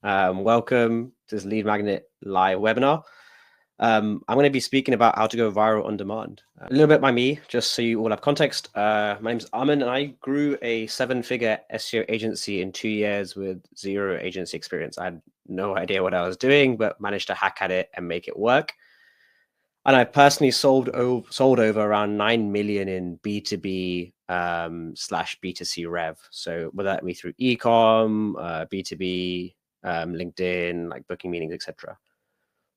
Welcome to this Lead Magnet live webinar. I'm going to be speaking about how to go viral on demand. A little bit by me, just so you all have context. My name is Amin, and I grew a 7-figure SEO agency in 2 years with 0 agency experience. I had no idea what I was doing, but managed to hack at it and make it work. And I personally sold over around 9 million in B2B slash B2C rev. So whether that be through ecom, B2B, LinkedIn, like booking meetings, etc.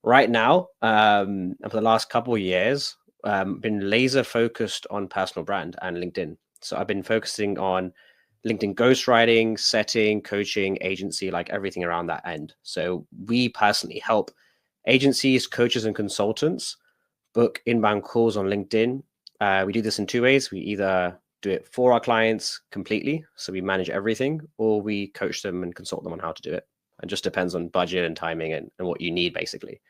Right now, and for the last couple of years, been laser focused on personal brand and LinkedIn. So I've been focusing on LinkedIn ghostwriting, setting, coaching, agency, like everything around that end. So we personally help agencies, coaches, and consultants book inbound calls on LinkedIn. We do this in 2 ways. We either do it for our clients completely, so we manage everything, or we coach them and consult them on how to do it. It just depends on budget and timing and what you need, basically.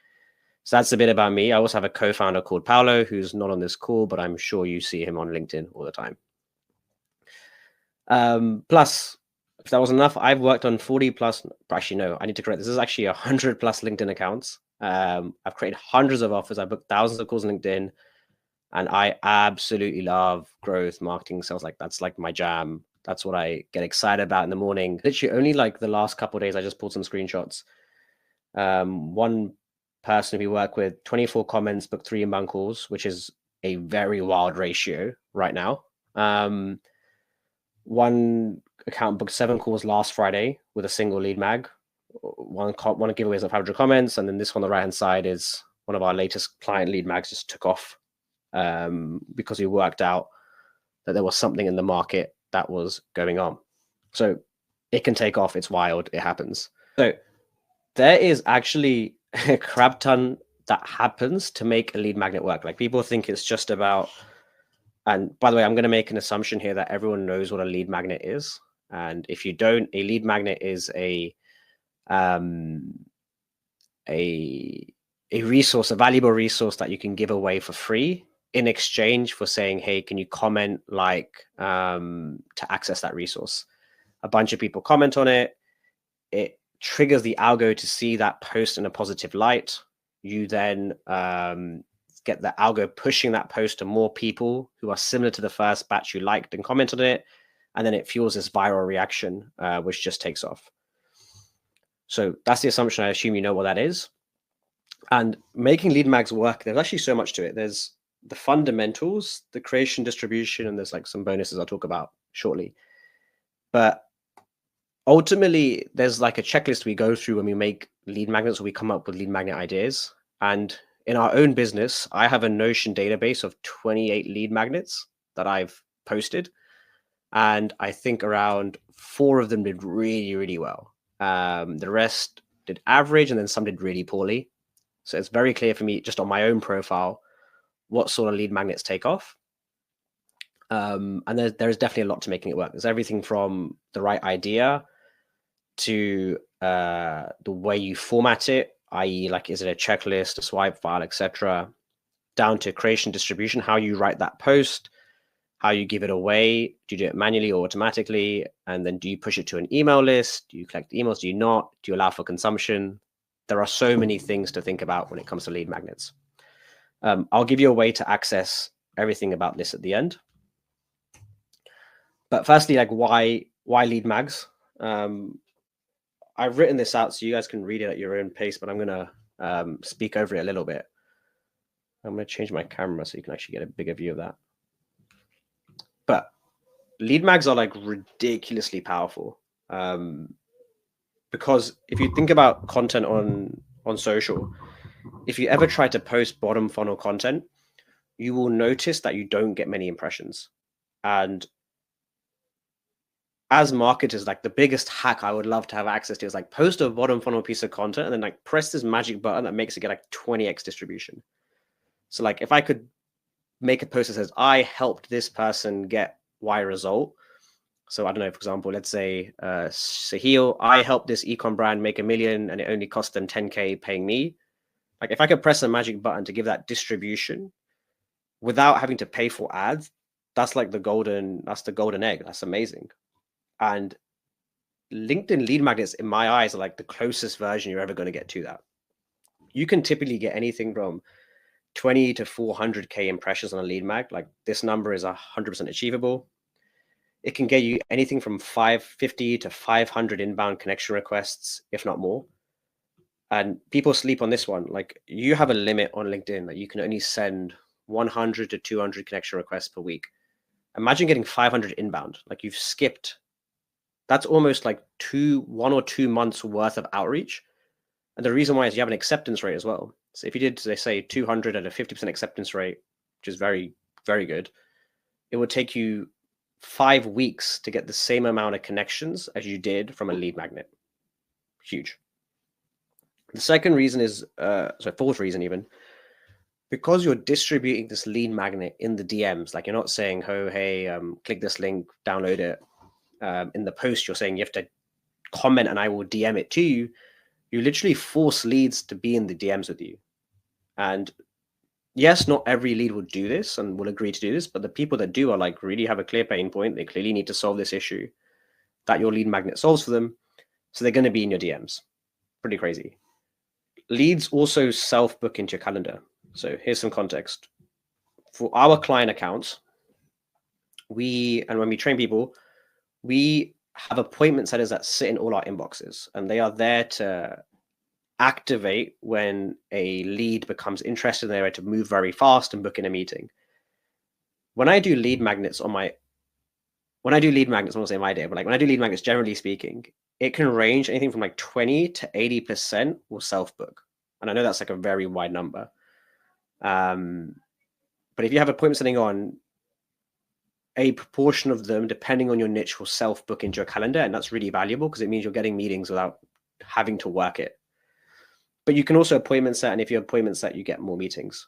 So that's a bit about me. I also have a co-founder called Paolo, who's not on this call, but I'm sure you see him on LinkedIn all the time. Plus, if that wasn't enough, I've worked on 40 plus, actually no, I need to correct. This is actually 100 plus LinkedIn accounts. I've created hundreds of offers. I've booked thousands of calls on LinkedIn, and I absolutely love growth, marketing, sales. Like that's like my jam. That's what I get excited about in the morning. Literally only like the last couple of days, I just pulled some screenshots. One person we work with, 24 comments, booked 3 inbound calls, which is a very wild ratio right now. One account booked 7 calls last Friday with a single lead mag. One giveaways of 500 comments, and then this on the right hand side is one of our latest client lead mags just took off because we worked out that there was something in the market that was going on. So it can take off. It's wild. It happens. So there is actually a crap ton that happens to make a lead magnet work. Like people think it's just about, and by the way, I'm going to make an assumption here that everyone knows what a lead magnet is. And if you don't, a lead magnet is a resource, a valuable resource that you can give away for free in exchange for saying, hey, can you comment like to access that resource? A bunch of people comment on it. It triggers the algo to see that post in a positive light. You then get the algo pushing that post to more people who are similar to the first batch you liked and commented on it. And then it fuels this viral reaction, which just takes off. So that's the assumption. I assume you know what that is. And making lead mags work, there's actually so much to it. There's the fundamentals, the creation, distribution, and there's like some bonuses I'll talk about shortly. But ultimately, there's like a checklist we go through when we make lead magnets, or we come up with lead magnet ideas. And in our own business, I have a Notion database of 28 lead magnets that I've posted. And I think around 4 of them did really, really well. The rest did average, and then some did really poorly. So it's very clear for me, just on my own profile, what sort of lead magnets take off. And there is definitely a lot to making it work. There's everything from the right idea to the way you format it, i.e. like, is it a checklist, a swipe file, etc., down to creation, distribution, how you write that post, how you give it away. Do you do it manually or automatically? And then do you push it to an email list? Do you collect emails? Do you not? Do you allow for consumption? There are so many things to think about when it comes to lead magnets. I'll give you a way to access everything about this at the end. But firstly, like why lead mags? I've written this out so you guys can read it at your own pace, but I'm going to speak over it a little bit. I'm going to change my camera so you can actually get a bigger view of that. But lead mags are like ridiculously powerful because if you think about content on social, if you ever try to post bottom funnel content, you will notice that you don't get many impressions. And as marketers, like the biggest hack I would love to have access to is like post a bottom funnel piece of content and then like press this magic button that makes it get like 20x distribution. So like if I could make a post that says, I helped this person get Y result. So I don't know, for example, let's say Sahil, I helped this ecom brand make $1 million and it only cost them 10K paying me. Like if I could press a magic button to give that distribution without having to pay for ads, that's like the golden egg. That's amazing. And LinkedIn lead magnets, in my eyes, are like the closest version you're ever going to get to that. You can typically get anything from 20 to 400K impressions on a lead mag. Like this number is 100% achievable. It can get you anything from 550 to 500 inbound connection requests, if not more. And people sleep on this one. Like you have a limit on LinkedIn that you can only send 100 to 200 connection requests per week. Imagine getting 500 inbound. Like you've skipped. That's almost like 1 or 2 months worth of outreach. And the reason why is you have an acceptance rate as well. So if you did, they say 200 at a 50% acceptance rate, which is very, very good, it would take you 5 weeks to get the same amount of connections as you did from a lead magnet. Huge. The second reason is, fourth reason even, because you're distributing this lead magnet in the DMs, like you're not saying, oh, hey, click this link, download it. In the post, you're saying you have to comment and I will DM it to you. You literally force leads to be in the DMs with you. And yes, not every lead will do this and will agree to do this, but the people that do are like really have a clear pain point. They clearly need to solve this issue that your lead magnet solves for them. So they're going to be in your DMs. Pretty crazy. Leads also self-book into your calendar. So here's some context. For our client accounts, when we train people, we have appointment setters that sit in all our inboxes, and they are there to activate when a lead becomes interested, and they're ready to move very fast and book in a meeting. When I do lead magnets, I won't say my day, but like when I do lead magnets, generally speaking, it can range anything from like 20 to 80% will self-book. And I know that's like a very wide number. But if you have appointment setting on, a proportion of them, depending on your niche, will self-book into your calendar. And that's really valuable because it means you're getting meetings without having to work it. But you can also appointment set. And if you appointment set, you get more meetings.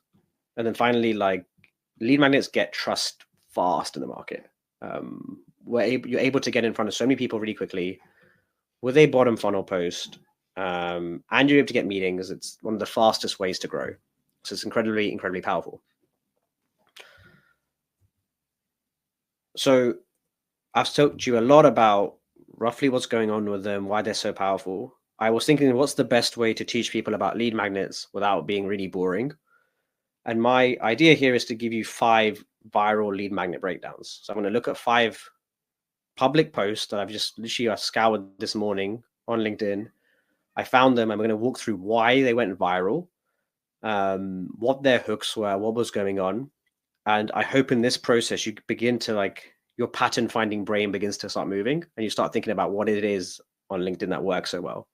And then finally, like lead magnets get trust fast in the market. You're able to get in front of so many people really quickly with a bottom funnel post. And you're able to get meetings. It's one of the fastest ways to grow. So it's incredibly, incredibly powerful. So I've talked to you a lot about roughly what's going on with them, why they're so powerful. I was thinking, what's the best way to teach people about lead magnets without being really boring? And my idea here is to give you 5 viral lead magnet breakdowns. So I'm going to look at 5 public posts that I've just literally scoured this morning on LinkedIn. I found them. I'm going to walk through why they went viral, what their hooks were, what was going on. And I hope in this process, you begin to your pattern finding brain begins to start moving and you start thinking about what it is on LinkedIn that works so well.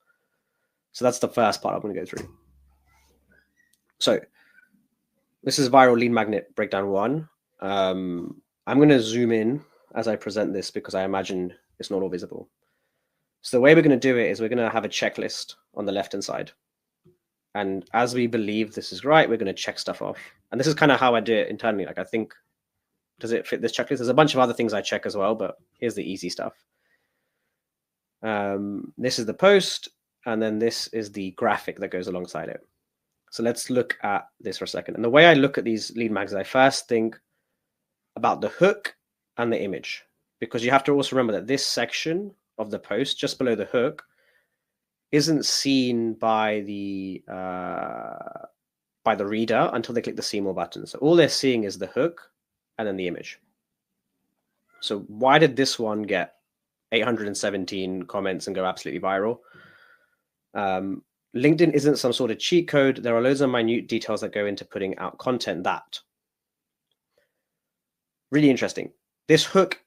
So that's the first part I'm going to go through. So this is viral lead magnet breakdown 1. I'm going to zoom in as I present this because I imagine it's not all visible. So the way we're going to do it is we're going to have a checklist on the left-hand side. And as we believe this is right, we're going to check stuff off. And this is kind of how I do it internally. Like I think, does it fit this checklist? There's a bunch of other things I check as well, but here's the easy stuff. This is the post, and then this is the graphic that goes alongside it. So let's look at this for a second. And the way I look at these lead mags, I first think about the hook and the image, because you have to also remember that this section of the post just below the hook isn't seen by the reader until they click the see more button. So all they're seeing is the hook and then the image. So why did this one get 817 comments and go absolutely viral? LinkedIn isn't some sort of cheat code. There are loads of minute details that go into putting out content that. Really interesting. This hook,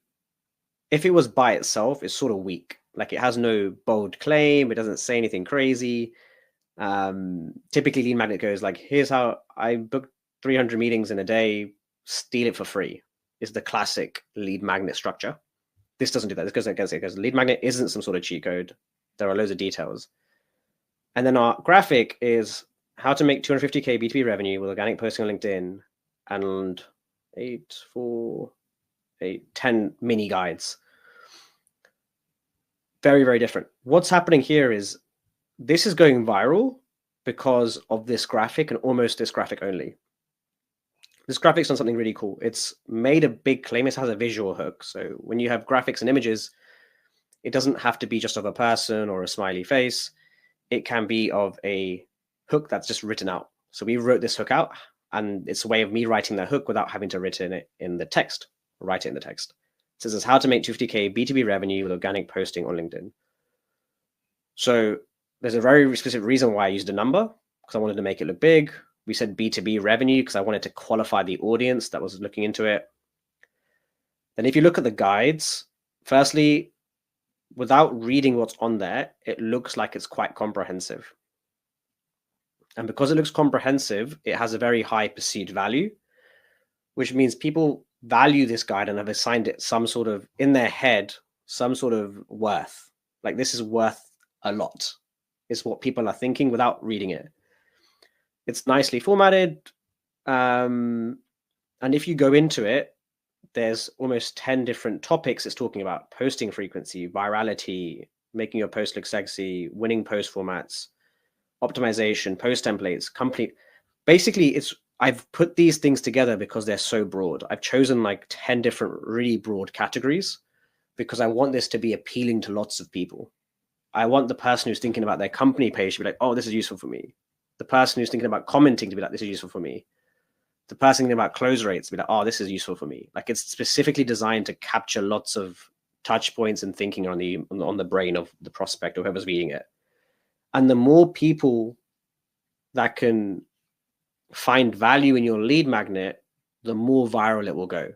if it was by itself, is sort of weak. Like it has no bold claim. It doesn't say anything crazy. Typically lead magnet goes like, here's how I booked 300 meetings in a day, steal it for free, is the classic lead magnet structure. This doesn't do that. This goes against it because lead magnet isn't some sort of cheat code. There are loads of details. And then our graphic is how to make 250K B2B revenue with organic posting on LinkedIn and 10 mini guides. Very, very different. What's happening here is this is going viral because of this graphic and almost this graphic only. This graphic's done something really cool. It's made a big claim. It has a visual hook. So when you have graphics and images, It doesn't have to be just of a person or a smiley face. It can be of a hook that's just written out. So we wrote this hook out, and it's a way of me writing that hook without having to written it in the text, write it in the text. It says how to make 250K B2B revenue with organic posting on LinkedIn. So there's a very specific reason why I used a number, because I wanted to make it look big. We said B2B revenue because I wanted to qualify the audience that was looking into it. Then if you look at the guides, firstly, without reading what's on there, it looks like it's quite comprehensive. And because it looks comprehensive, it has a very high perceived value, which means people value this guide and have assigned it some sort of, in their head, some sort of worth. Like, this is worth a lot, is what people are thinking without reading it. It's nicely formatted. And if you go into it, there's almost 10 different topics it's talking about: posting frequency, virality, making your post look sexy, winning post formats, optimization, post templates, company. Basically, I've put these things together because they're so broad. I've chosen like 10 different really broad categories because I want this to be appealing to lots of people. I want the person who's thinking about their company page to be like, oh, this is useful for me. The person who's thinking about commenting to be like, this is useful for me. The person thinking about close rates to be like, oh, this is useful for me. Like, it's specifically designed to capture lots of touch points and thinking on the brain of the prospect or whoever's reading it. And the more people that can find value in your lead magnet, the more viral it will go.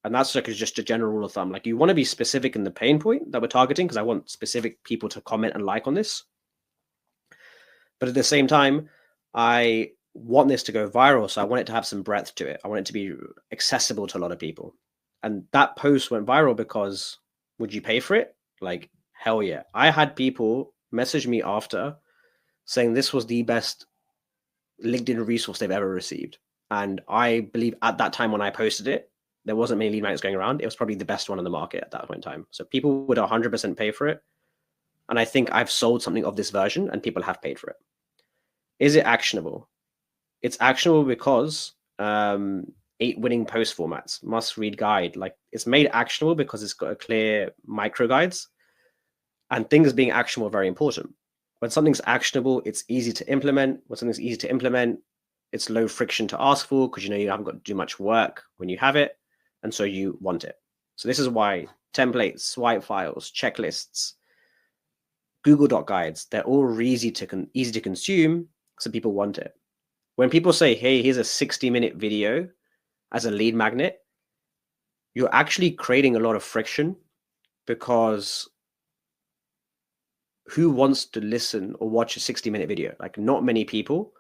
And that's like just a general rule of thumb. Like, you want to be specific in the pain point that we're targeting, because I want specific people to comment and like on this. But at the same time, I want this to go viral. So I want it to have some breadth to it. I want it to be accessible to a lot of people. And that post went viral because, would you pay for it? Like, hell yeah. I had people message me after saying this was the best LinkedIn resource they've ever received. And I believe at that time when I posted it, there wasn't many lead magnets going around. It was probably the best one on the market at that point in time. So people would 100% pay for it. And I think I've sold something of this version and people have paid for it. Is it actionable? It's actionable because 8 winning post formats, must read guide. Like, it's made actionable because it's got a clear micro guides, and things being actionable are very important. When something's actionable, it's easy to implement. When something's easy to implement, it's low friction to ask for, because you haven't got to do much work when you have it. And so you want it. So this is why templates, swipe files, checklists, Google Doc guides, they're all easy to consume, so people want it. When people say, hey, here's a 60-minute video as a lead magnet, you're actually creating a lot of friction, because who wants to listen or watch a 60-minute video? Like, not many people.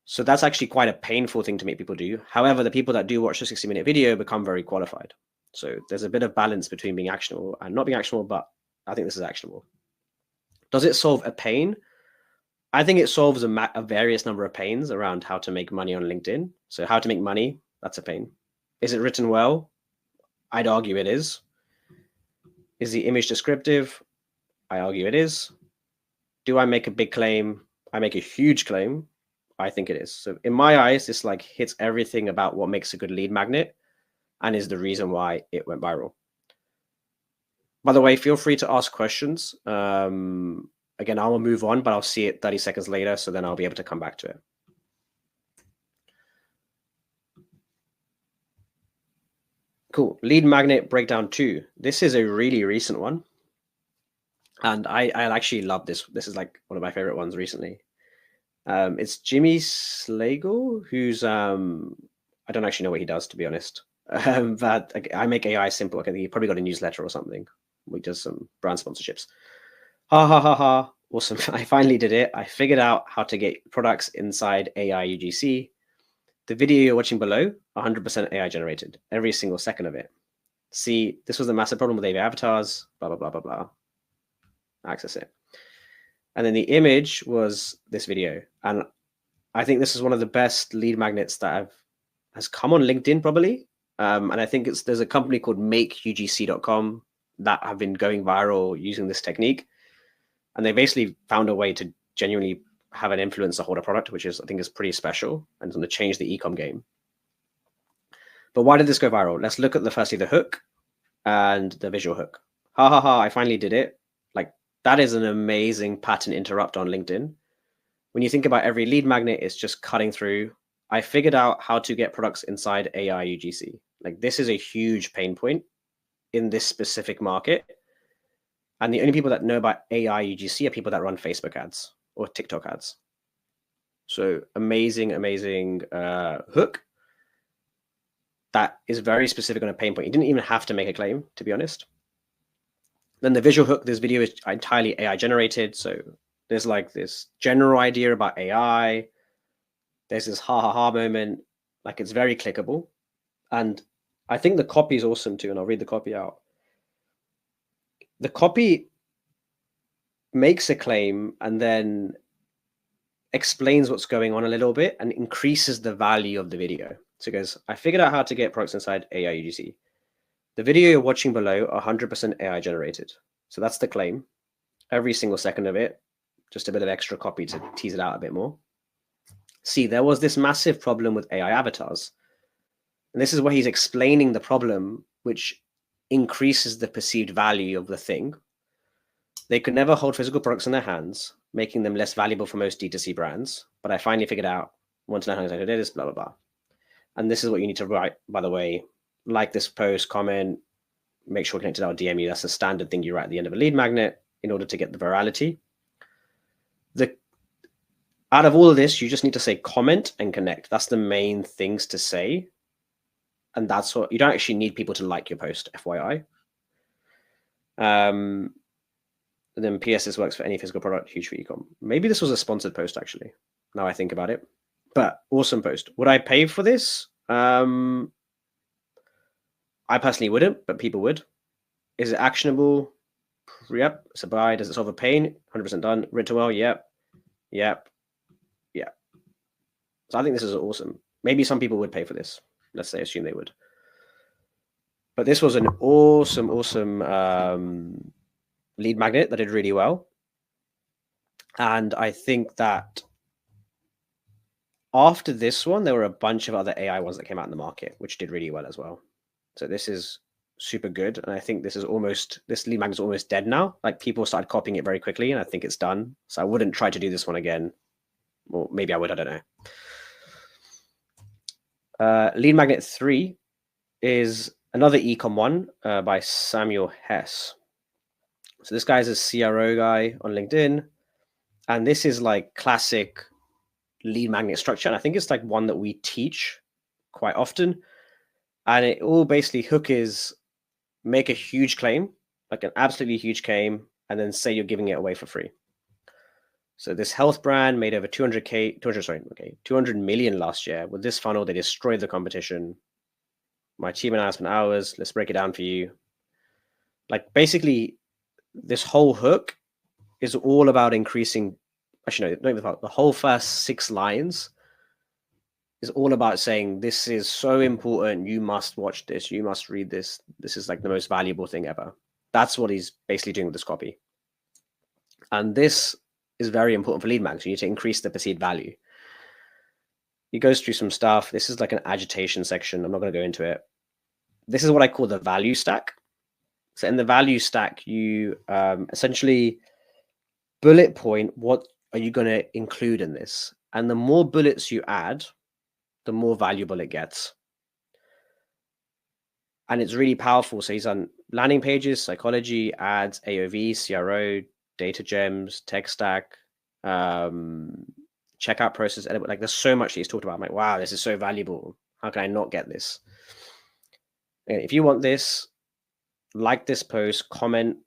So that's actually quite a painful thing to make people do. However, the people that do watch a 60-minute video become very qualified. So there's a bit of balance between being actionable and not being actionable, but I think this is actionable. Does it solve a pain? I think it solves a various number of pains around how to make money on LinkedIn. So how to make money, that's a pain. Is it written well? I'd argue it is. Is the image descriptive? I argue it is. Do I make a big claim? I make a huge claim. I think it is. So in my eyes, this like hits everything about what makes a good lead magnet and is the reason why it went viral. By the way, feel free to ask questions. Again, I will move on, but I'll see it 30 seconds later, so then I'll be able to come back to it. Cool. Lead magnet breakdown 2. This is a really recent one. And I actually love this. This is like one of my favorite ones recently. It's Jimmy Slagle, who's, I don't actually know what he does, to be honest. But I make AI simple. I think he probably got a newsletter or something. We do some brand sponsorships. Ha ha ha ha. Awesome. I finally did it. I figured out how to get products inside AI UGC. The video you're watching below, 100% AI generated, every single second of it. See, this was a massive problem with AV avatars, blah, blah, blah, blah, blah. Access it. And then the image was this video. And I think this is one of the best lead magnets that has come on LinkedIn probably. And I think there's a company called makeugc.com that have been going viral using this technique. And they basically found a way to genuinely have an influencer hold a product, which I think is pretty special and it's going to change the e-com game. But why did this go viral? Let's look at firstly the hook and the visual hook. Ha ha ha, I finally did it. Like that is an amazing pattern interrupt on LinkedIn. When you think about every lead magnet, it's just cutting through. I figured out how to get products inside AI UGC. Like this is a huge pain point in this specific market. And the only people that know about AI UGC are people that run Facebook ads or TikTok ads. So amazing, amazing hook that is very specific on a pain point. You didn't even have to make a claim, to be honest. Then the visual hook, this video is entirely AI generated. So there's like this general idea about AI. There's this ha ha ha moment. Like it's very clickable. And I think the copy is awesome too. And I'll read the copy out. The copy makes a claim and then explains what's going on a little bit and increases the value of the video. So it goes, I figured out how to get products inside AI UGC. The video you're watching below are 100% AI generated. So that's the claim. Every single second of it, just a bit of extra copy to tease it out a bit more. See, there was this massive problem with AI avatars. And this is where he's explaining the problem, which increases the perceived value of the thing. They could never hold physical products in their hands, making them less valuable for most D2C brands. But I finally figured out, want to know how I did this, blah, blah, blah. And this is what you need to write, by the way. Like this post, comment, make sure connected out, DM you. That's a standard thing you write at the end of a lead magnet in order to get the virality. Out of all of this, you just need to say comment and connect. That's the main things to say. And that's what, you don't actually need people to like your post, FYI. And then PS, this works for any physical product, huge for ecom. Maybe this was a sponsored post, actually, now I think about it. But awesome post. Would I pay for this? I personally wouldn't, but people would. Is it actionable? Yep. It's a buy. Does it solve a pain? 100% done. Written well? Yep. Yep. Yeah. So I think this is awesome. Maybe some people would pay for this. Let's say, assume they would. But this was an awesome, awesome lead magnet that did really well. And I think that after this one, there were a bunch of other AI ones that came out in the market, which did really well as well. So this is super good. And I think this lead magnet is almost dead now. Like people started copying it very quickly and I think it's done. So I wouldn't try to do this one again. Or maybe I would, I don't know. Lead magnet 3 is another ecom one by Samuel Hess. So this guy is a CRO guy on LinkedIn. And this is like classic lead magnet structure. And I think it's like one that we teach quite often. And it all basically hook is make a huge claim, like an absolutely huge claim, and then say you're giving it away for free. So this health brand made over 200 million last year. With this funnel, they destroyed the competition. My team and I spent hours. Let's break it down for you. Like basically, this whole hook is all about increasing. Actually, no, the whole first 6 lines is all about saying this is so important. You must watch this. You must read this. This is like the most valuable thing ever. That's what he's basically doing with this copy. And this is very important for lead mags. You need to increase the perceived value. He goes through some stuff. This is like an agitation section. I'm not going to go into it. This is what I call the value stack. So in the value stack, you essentially bullet point what are you going to include in this. And the more bullets you add, the more valuable it gets. And it's really powerful. So he's on landing pages, psychology, ads, AOV, CRO, data gems, tech stack, checkout process. Like there's so much that he's talked about. I'm like, wow, this is so valuable. How can I not get this? And if you want this, like this post, comment,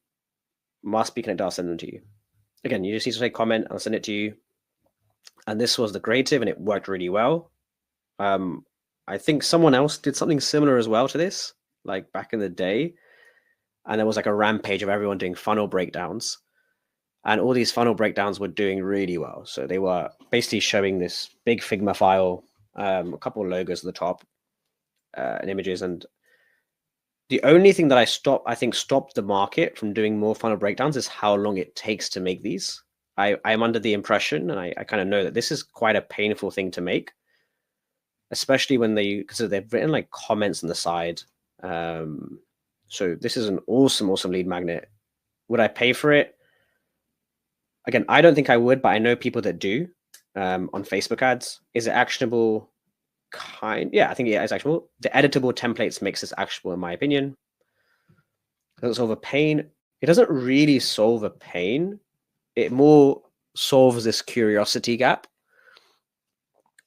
must be connected, I'll send them to you. Again, you just need to say comment, I'll send it to you. And this was the creative and it worked really well. I think someone else did something similar as well to this, like back in the day. And there was like a rampage of everyone doing funnel breakdowns. And all these funnel breakdowns were doing really well. So they were basically showing this big Figma file, a couple of logos at the top, and images. And the only thing that I think stopped the market from doing more funnel breakdowns is how long it takes to make these. I'm under the impression, and I kind of know that this is quite a painful thing to make, especially when because they've written like comments on the side. So this is an awesome lead magnet. Would I pay for it? Again, I don't think I would, but I know people that do on Facebook ads. Is it actionable? Yeah, I think it's actionable. The editable templates makes this actionable, in my opinion. Does it solve a pain? It doesn't really solve a pain. It more solves this curiosity gap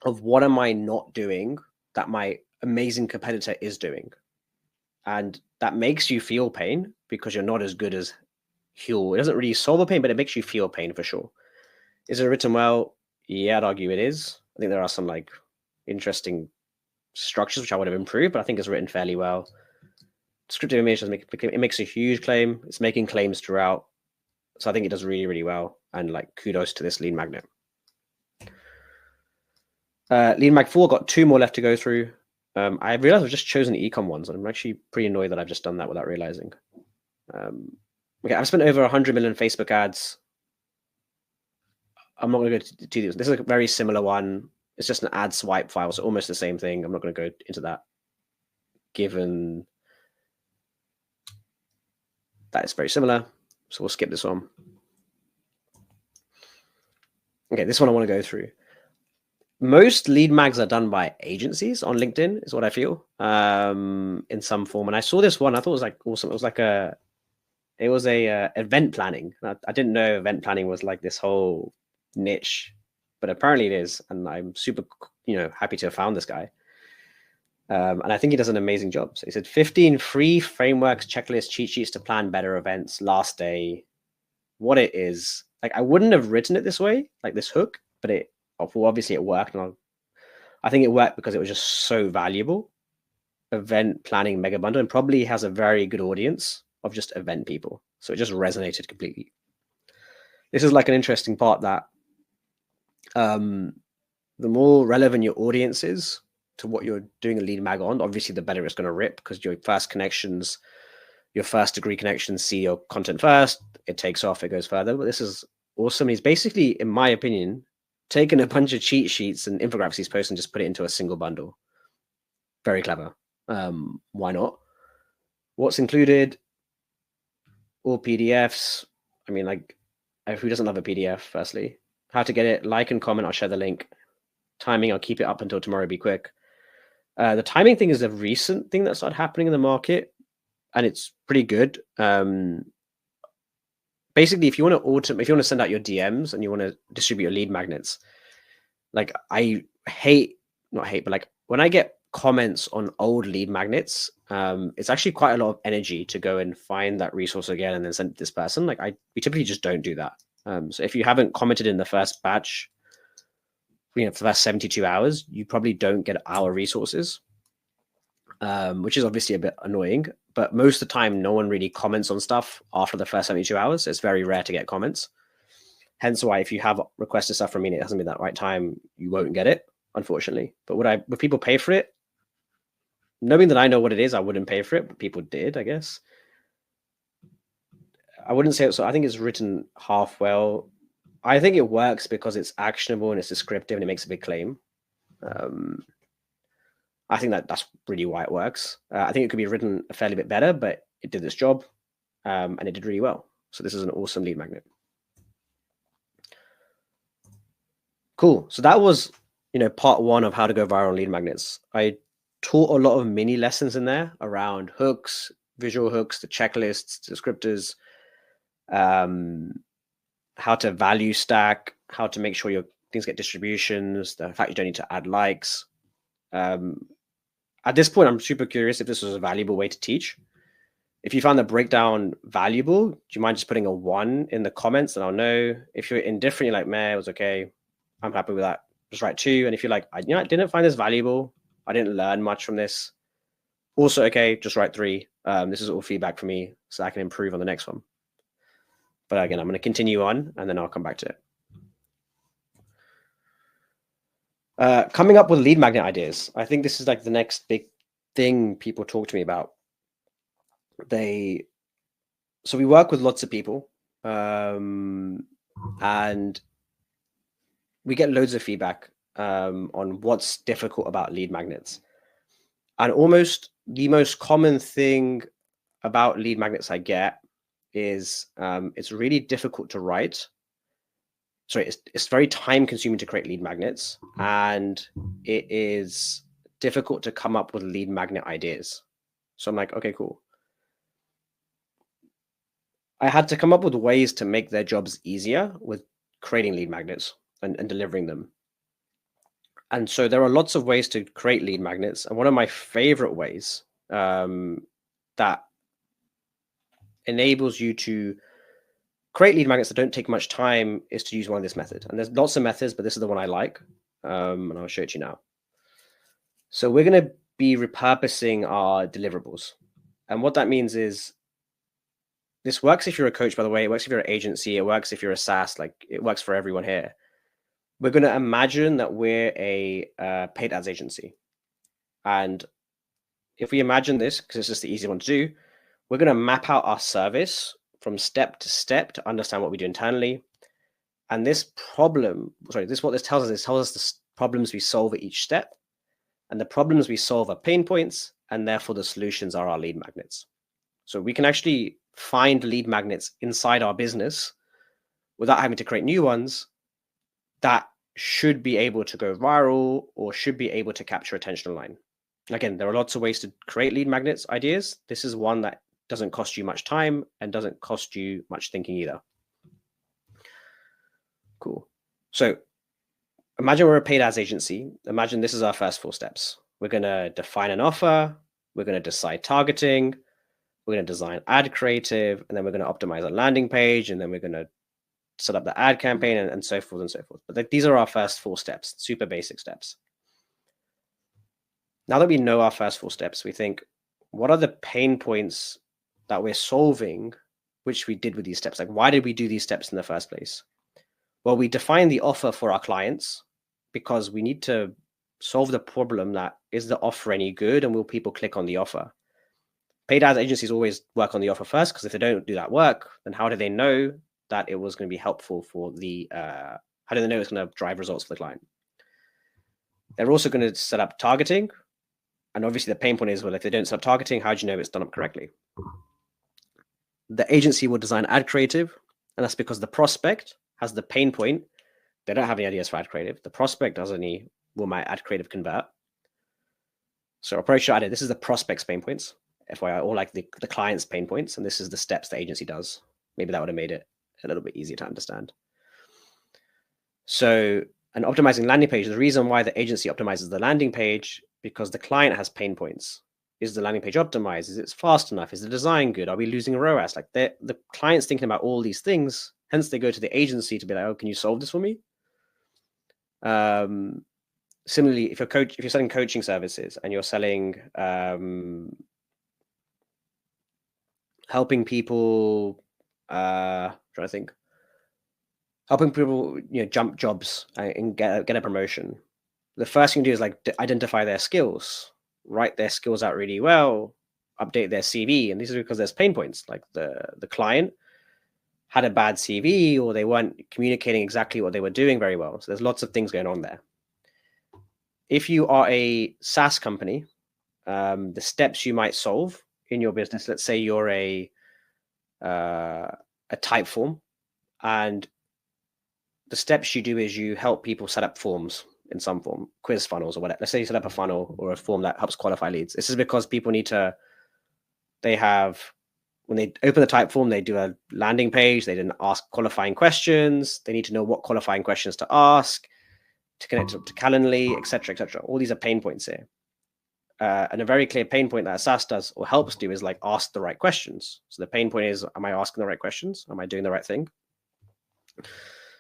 of what am I not doing that my amazing competitor is doing. And that makes you feel pain because you're not as good as Huel. It doesn't really solve a pain, but it makes you feel pain for sure. Is it written well? Yeah, I'd argue it is. I think there are some like interesting structures which I would have improved, but I think it's written fairly well. Descriptive image doesn't it makes a huge claim. It's making claims throughout. So I think it does really well. And like kudos to this lead magnet. Lead mag 4, got 2 more left to go through. I realized I've just chosen the ecom ones, and I'm actually pretty annoyed that I've just done that without realizing. Okay, I've spent over 100 million Facebook ads. I'm not going to go to these. This is a very similar one. It's just an ad swipe file, so almost the same thing. I'm not going to go into that, given that it's very similar. So we'll skip this one. Okay, this one I want to go through. Most lead mags are done by agencies on LinkedIn, is what I feel, in some form. And I saw this one, I thought it was like awesome. It was like a event planning. I didn't know event planning was like this whole niche, but apparently it is. And I'm super, happy to have found this guy. And I think he does an amazing job. So he said 15 free frameworks, checklists, cheat sheets to plan better events. Last day, what it is. Like I wouldn't have written it this way, like this hook, but obviously it worked. And I think it worked because it was just so valuable. Event planning mega bundle, and probably has a very good audience of just event people. So it just resonated completely. This is like an interesting part that the more relevant your audience is to what you're doing a lead mag on, obviously the better it's going to rip, because your first connections, your first degree connections see your content first, it takes off, it goes further. But this is awesome. He's basically, in my opinion, taken a bunch of cheat sheets and infographics he's posted and just put it into a single bundle. Very clever. Why not? What's included? All PDFs. I mean, like, who doesn't love a PDF, firstly? How to get it, like and comment, I'll share the link. Timing, I'll keep it up until tomorrow, be quick. The timing thing is a recent thing that started happening in the market, and it's pretty good. Basically, if you want to send out your DMs and you want to distribute your lead magnets, like I not hate, but like when I get comments on old lead magnets, it's actually quite a lot of energy to go and find that resource again and then send it to this person. Like we typically just don't do that. So if you haven't commented in the first batch, for the first 72 hours, you probably don't get our resources, which is obviously a bit annoying. But most of the time, no one really comments on stuff after the first 72 hours. It's very rare to get comments. Hence why if you have requested stuff from me and it hasn't been that right time, you won't get it, unfortunately. But would people pay for it? Knowing that I know what it is, I wouldn't pay for it, but people did, I guess. I wouldn't say it. So I think it's written half well. I think it works because it's actionable and it's descriptive and it makes a big claim. I think that's really why it works. I think it could be written a fairly bit better, but it did this job, and it did really well. So this is an awesome lead magnet. Cool. So that was, part 1 of how to go viral on lead magnets. I taught a lot of mini lessons in there around hooks, visual hooks, the checklists, descriptors, how to value stack, how to make sure your things get distributions, the fact you don't need to add likes. At this point, I'm super curious if this was a valuable way to teach. If you found the breakdown valuable, do you mind just putting a 1 in the comments and I'll know? If you're indifferent, you're like, man, it was okay, I'm happy with that, just write 2. And if you're like, I didn't find this valuable, I didn't learn much from this, also okay, just write 3. This is all feedback for me so I can improve on the next one. But again, I'm going to continue on and then I'll come back to it. Coming up with lead magnet ideas. I think this is like the next big thing people talk to me about. So we work with lots of people, and we get loads of feedback on what's difficult about lead magnets. And almost the most common thing about lead magnets I get is it's really difficult to write. Sorry, it's very time consuming to create lead magnets, and it is difficult to come up with lead magnet ideas. So I'm like, okay, cool. I had to come up with ways to make their jobs easier with creating lead magnets and delivering them. And so there are lots of ways to create lead magnets. And one of my favorite ways that enables you to create lead magnets that don't take much time is to use one of this method. And there's lots of methods, but this is the one I like. And I'll show it to you now. So we're going to be repurposing our deliverables. And what that means is this works if you're a coach, by the way. It works if you're an agency. It works if you're a SaaS. Like, it works for everyone here. We're going to imagine that we're a paid ads agency. And if we imagine this, because it's just the easy one to do, we're going to map out our service from step to step to understand what we do internally. And this what this tells us is the problems we solve at each step. And the problems we solve are pain points, and therefore the solutions are our lead magnets. So we can actually find lead magnets inside our business without having to create new ones that should be able to go viral or should be able to capture attention online. Again, there are lots of ways to create lead magnets ideas. This is one that doesn't cost you much time and doesn't cost you much thinking either. Cool. So imagine we're a paid ads agency. Imagine this is our first 4 steps. We're going to define an offer. We're going to decide targeting. We're going to design ad creative. And then we're going to optimize a landing page. And then we're going to set up the ad campaign and so forth and so forth. But these are our first 4 steps, super basic steps. Now that we know our first 4 steps, we think, what are the pain points that we're solving, which we did with these steps? Like, why did we do these steps in the first place? Well, we define the offer for our clients because we need to solve the problem that, is the offer any good and will people click on the offer? Paid ads agencies always work on the offer first, because if they don't do that work, then how do they know that it was going to be helpful for the, how do they know it's going to drive results for the client? They're also going to set up targeting. And obviously the pain point is, well, if they don't set up targeting, how do you know it's done up correctly? The agency will design ad creative, and that's because the prospect has the pain point. They don't have any ideas for ad creative. The prospect does any, will my ad creative convert? So approach added, this is the prospect's pain points, FYI, or like the client's pain points. And this is the steps the agency does. Maybe that would have made it a little bit easier to understand. So an optimizing landing page, the reason why the agency optimizes the landing page, because the client has pain points. Is the landing page optimized? Is it fast enough? Is the design good? Are we losing ROAS? Like, the client's thinking about all these things. Hence, they go to the agency to be like, oh, can you solve this for me? Similarly, if you're selling coaching services and you're selling helping people, helping people, jump jobs and get a promotion, the first thing you do is like identify their skills, write their skills out really well, update their CV. And this is because there's pain points. Like the client had a bad CV, or they weren't communicating exactly what they were doing very well. So there's lots of things going on there. If you are a SaaS company, the steps you might solve in your business, let's say you're a type form, and the steps you do is you help people set up forms in some form, quiz funnels or whatever. Let's say you set up a funnel or a form that helps qualify leads. This is because people need to, when they open the type form, they do a landing page, they didn't ask qualifying questions. They need to know what qualifying questions to ask, to connect to Calendly, etc., etc. All these are pain points here. And a very clear pain point that SaaS does or helps do is like ask the right questions. So the pain point is, am I asking the right questions? Am I doing the right thing?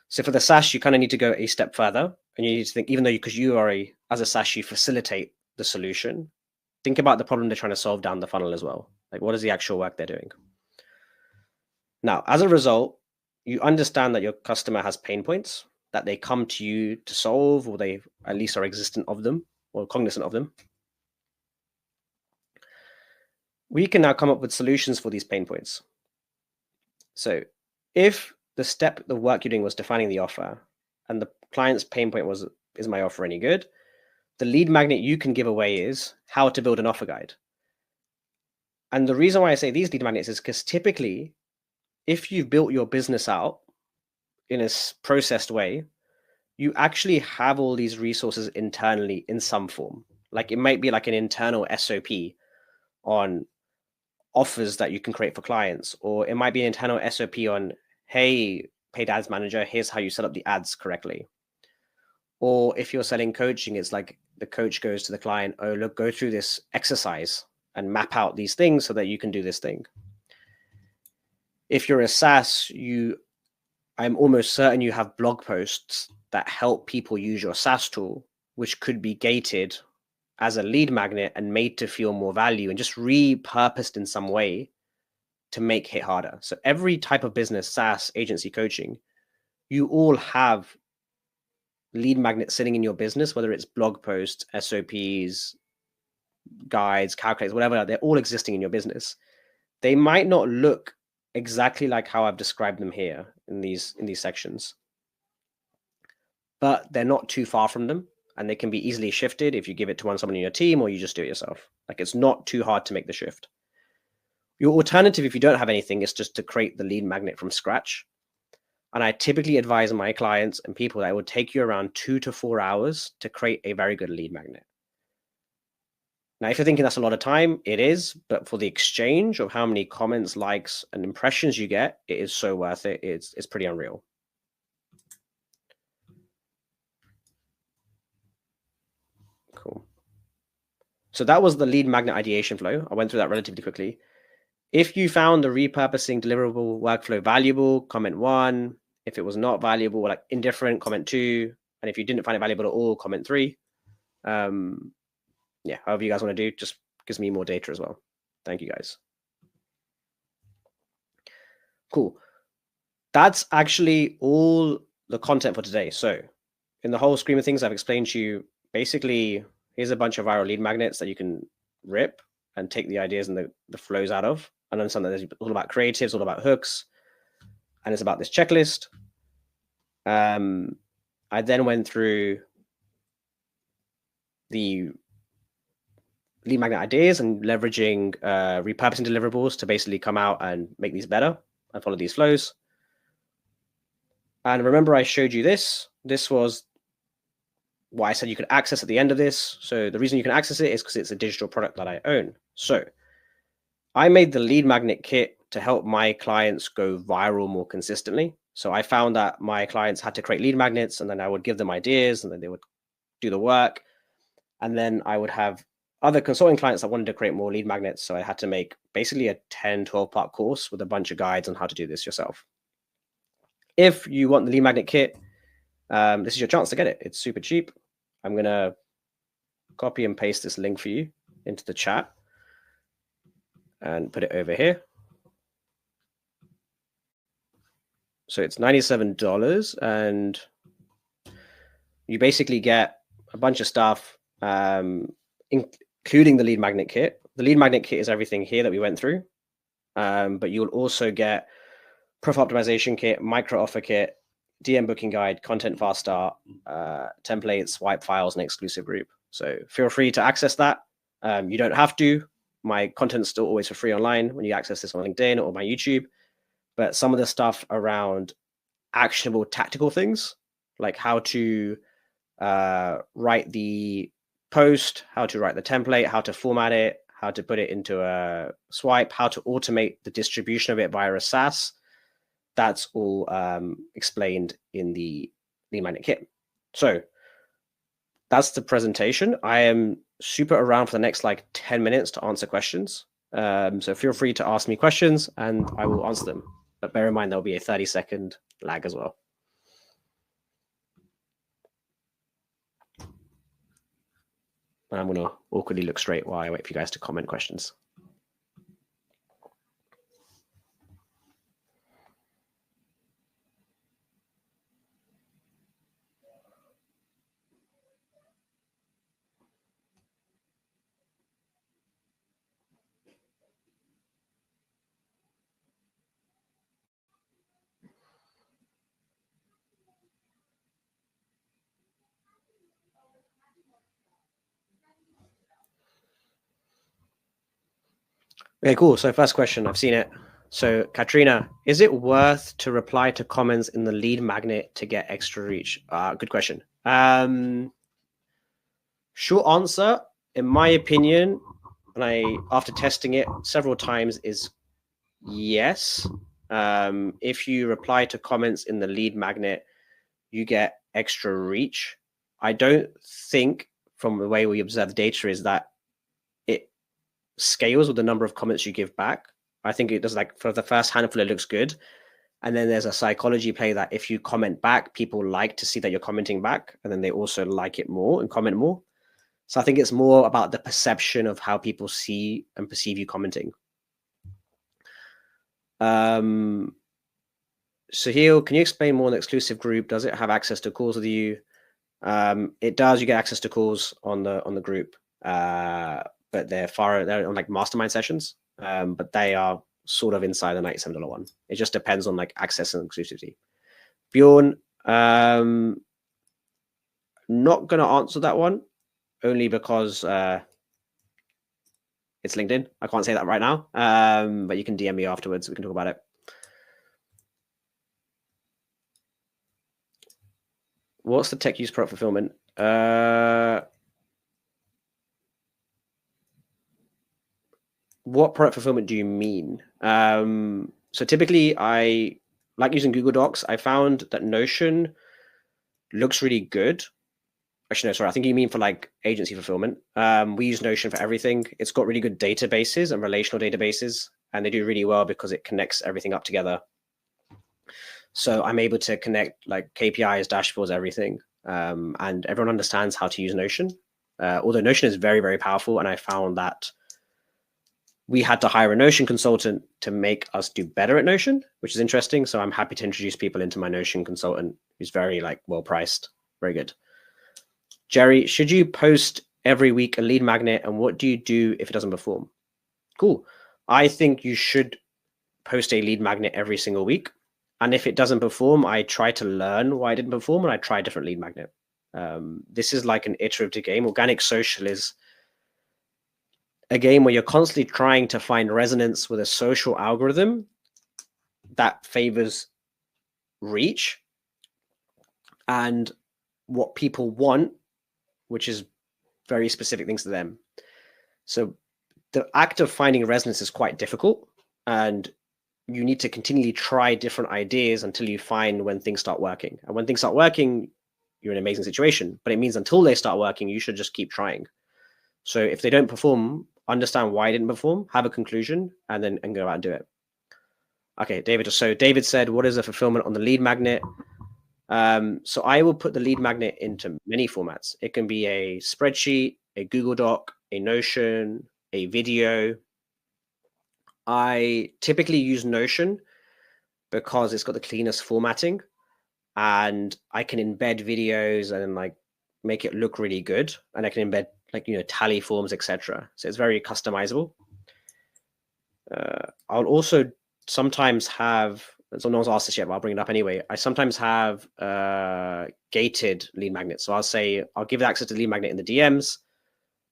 So for the SaaS, you kind of need to go a step further, and you need to think, even though because you are as a SaaS, you facilitate the solution, think about the problem they're trying to solve down the funnel as well. Like, what is the actual work they're doing? Now, as a result, you understand that your customer has pain points that they come to you to solve, or they at least are existent of them or cognizant of them. We can now come up with solutions for these pain points. So if the work you're doing was defining the offer, and the client's pain point was, is my offer any good? The lead magnet you can give away is how to build an offer guide. And the reason why I say these lead magnets is because typically, if you've built your business out in a processed way, you actually have all these resources internally in some form. Like it might be like an internal SOP on offers that you can create for clients, or it might be an internal SOP on, hey, paid ads manager, here's how you set up the ads correctly. Or if you're selling coaching, it's like the coach goes to the client, oh, look, go through this exercise and map out these things so that you can do this thing. If you're a SaaS, I'm almost certain you have blog posts that help people use your SaaS tool, which could be gated as a lead magnet and made to feel more value and just repurposed in some way to make hit harder. So every type of business, SaaS, agency, coaching, you all have lead magnets sitting in your business, whether it's blog posts, SOPs, guides, calculators, whatever, they're all existing in your business. They might not look exactly like how I've described them here in these sections, but they're not too far from them, and they can be easily shifted if you give it to someone in your team or you just do it yourself. Like it's not too hard to make the shift. Your alternative, if you don't have anything, is just to create the lead magnet from scratch. And I typically advise my clients and people that it would take you around 2 to 4 hours to create a very good lead magnet. Now, if you're thinking that's a lot of time, it is, but for the exchange of how many comments, likes, and impressions you get, it is so worth it. It's pretty unreal. Cool. So that was the lead magnet ideation flow. I went through that relatively quickly. If you found the repurposing deliverable workflow valuable, comment 1. If it was not valuable, like indifferent, comment 2. And if you didn't find it valuable at all, comment 3. Yeah, however you guys want to do, just gives me more data as well. Thank you guys. Cool. That's actually all the content for today. So in the whole scheme of things, I've explained to you, basically, here's a bunch of viral lead magnets that you can rip and take the ideas and the flows out of, and understand that it's all about creatives, all about hooks, and it's about this checklist. I then went through the lead magnet ideas and leveraging repurposing deliverables to basically come out and make these better and follow these flows. And remember, I showed you this. This was what I said you could access at the end of this. So the reason you can access it is because it's a digital product that I own. So I made the lead magnet kit to help my clients go viral more consistently. So I found that my clients had to create lead magnets, and then I would give them ideas, and then they would do the work. And then I would have other consulting clients that wanted to create more lead magnets. So I had to make basically a 10, 12-part course with a bunch of guides on how to do this yourself. If you want the lead magnet kit, this is your chance to get it. It's super cheap. I'm going to copy and paste this link for you into the chat and put it over here. So it's $97, and you basically get a bunch of stuff, including the lead magnet kit. The lead magnet kit is everything here that we went through, but you'll also get profile optimization kit, micro offer kit, DM booking guide, content fast start, templates, swipe files, and exclusive group. So feel free to access that. You don't have to. My content's still always for free online when you access this on LinkedIn or my YouTube. But some of the stuff around actionable tactical things, like how to write the post, how to write the template, how to format it, how to put it into a swipe, how to automate the distribution of it via a SaaS, that's all explained in the lead magnet kit. So that's the presentation. I am super around for the next like 10 minutes to answer questions. So feel free to ask me questions and I will answer them. But bear in mind, there'll be a 30-second lag as well. And I'm going to awkwardly look straight while I wait for you guys to comment questions. Okay, cool. So first question, I've seen it. So Katrina, is it worth to reply to comments in the lead magnet to get extra reach? Good question. Short answer, in my opinion, and I after testing it several times, is yes. If you reply to comments in the lead magnet, you get extra reach. I don't think, from the way we observe the data, is that it scales with the number of comments you give back. I think it does, like for the first handful, it looks good. And then there's a psychology play that if you comment back, people like to see that you're commenting back, and then they also like it more and comment more. So I think it's more about the perception of how people see and perceive you commenting. Sahil, can you explain more on the exclusive group? Does it have access to calls with you? It does. You get access to calls on the group, but they're on like mastermind sessions. But they are sort of inside the $97 one. It just depends on like access and exclusivity. Bjorn, not going to answer that one only because it's LinkedIn. I can't say that right now, but you can DM me afterwards. We can talk about it. What's the tech use product fulfillment? What product fulfillment do you mean? So typically, I like using Google Docs. I found that Notion looks really good. Actually, no, sorry. I think you mean for like agency fulfillment. We use Notion for everything. It's got really good databases and relational databases, and they do really well because it connects everything up together. So I'm able to connect like KPIs, dashboards, everything, and everyone understands how to use Notion. Although Notion is very, very powerful, and I found that we had to hire a Notion consultant to make us do better at Notion, which is interesting. So I'm happy to introduce people into my Notion consultant, who's very like well priced, very good. Jerry, should you post every week a lead magnet, and what do you do if it doesn't perform? Cool. I think you should post a lead magnet every single week. And if it doesn't perform, I try to learn why it didn't perform, and I try a different lead magnet. This is like an iterative game. Organic social is a game where you're constantly trying to find resonance with a social algorithm that favors reach and what people want, which is very specific things to them. So the act of finding resonance is quite difficult, and you need to continually try different ideas until you find when things start working. And when things start working, you're in an amazing situation. But it means until they start working, you should just keep trying. So if they don't perform, understand why it didn't perform, have a conclusion, and then go out and do it. Okay, David. So David said, what is the fulfillment on the lead magnet? So I will put the lead magnet into many formats. It can be a spreadsheet, a Google Doc, a Notion, a video. I typically use Notion because it's got the cleanest formatting, and I can embed videos and like make it look really good, and I can embed like tally forms, etc. So it's very customizable. I'll also sometimes have, so no one's asked this yet, but I'll bring it up anyway. I sometimes have gated lead magnets. So I'll give access to the lead magnet in the DMs,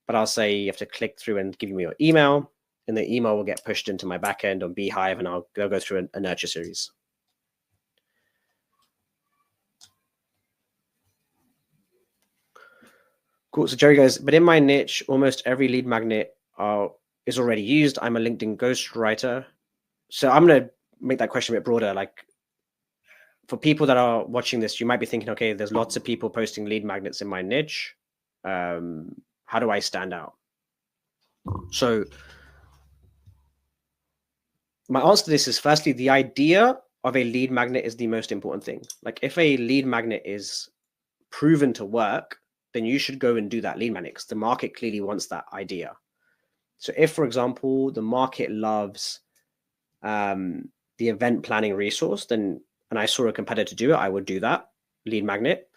but I'll say you have to click through and give me your email, and the email will get pushed into my backend on Beehive, and I'll go through a nurture series. Cool. So Jerry goes, but in my niche, almost every lead magnet is already used. I'm a LinkedIn ghostwriter. So I'm going to make that question a bit broader. Like for people that are watching this, you might be thinking, okay, there's lots of people posting lead magnets in my niche. How do I stand out? So my answer to this is, firstly, the idea of a lead magnet is the most important thing. Like if a lead magnet is proven to work, then you should go and do that lead magnet because the market clearly wants that idea. So if, for example, the market loves the event planning resource, then, and I saw a competitor do it, I would do that lead magnet.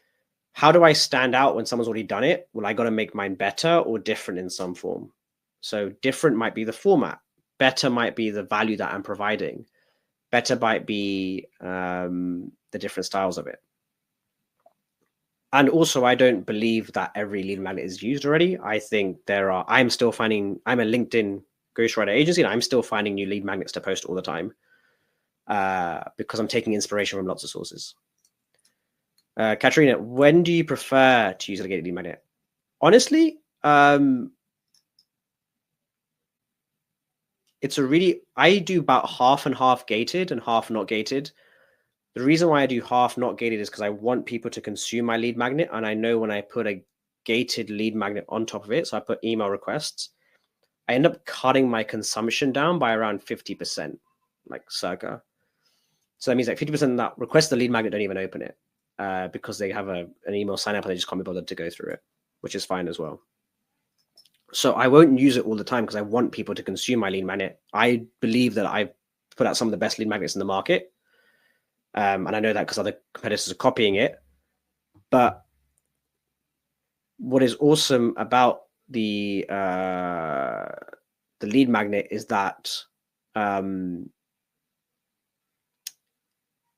How do I stand out when someone's already done it? Well, I got to make mine better or different in some form. So different might be the format. Better might be the value that I'm providing. Better might be the different styles of it. And also, I don't believe that every lead magnet is used already. I think I'm a LinkedIn ghostwriter agency, and I'm still finding new lead magnets to post all the time because I'm taking inspiration from lots of sources. Katrina, when do you prefer to use a gated lead magnet? Honestly, I do about half and half gated and half not gated. The reason why I do half not gated is because I want people to consume my lead magnet. And I know when I put a gated lead magnet on top of it, so I put email requests, I end up cutting my consumption down by around 50%, like circa. So that means like 50% of that request the lead magnet don't even open it because they have an email sign up and they just can't be bothered to go through it, which is fine as well. So I won't use it all the time because I want people to consume my lead magnet. I believe that I've put out some of the best lead magnets in the market. And I know that because other competitors are copying it. But what is awesome about the lead magnet is that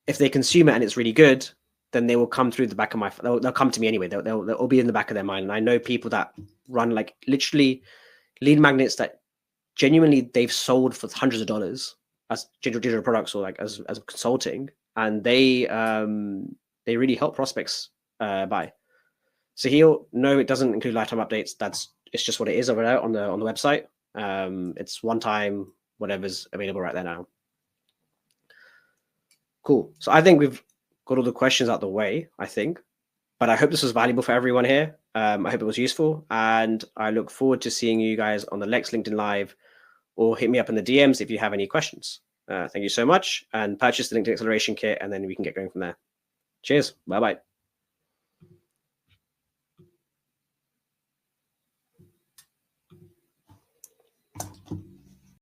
if they consume it and it's really good, then they will come through the back of my. They'll come to me anyway. They'll be in the back of their mind. And I know people that run like literally lead magnets that genuinely they've sold for hundreds of dollars as digital products or like as consulting, and they really help prospects buy. So no, it doesn't include lifetime updates. It's just what it is over there on the website. It's one time, whatever's available right there now. Cool. So I think we've got all the questions out the way, I think. But I hope this was valuable for everyone here. I hope it was useful. And I look forward to seeing you guys on the next LinkedIn Live, or hit me up in the DMs if you have any questions. Thank you so much. And purchase the LinkedIn Acceleration Kit, and then we can get going from there. Cheers. Bye-bye.